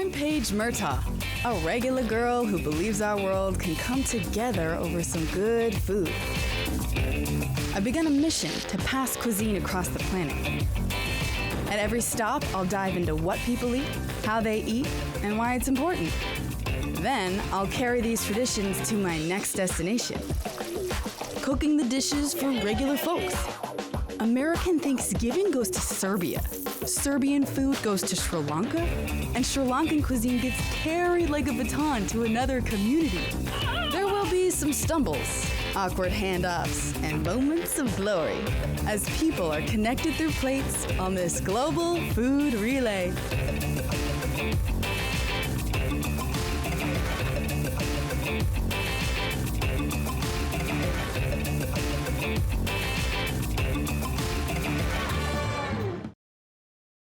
I'm Paige Murtaugh, a regular girl who believes our world can come together over some good food. I've begun a mission to pass cuisine across the planet. At every stop, I'll dive into what people eat, how they eat, and why it's important. Then, I'll carry these traditions to my next destination, cooking the dishes for regular folks. American Thanksgiving goes to Serbia. Serbian food goes to Sri Lanka, and Sri Lankan cuisine gets carried like a baton to another community. There will be some stumbles, awkward handoffs, and moments of glory as people are connected through plates on this global food relay.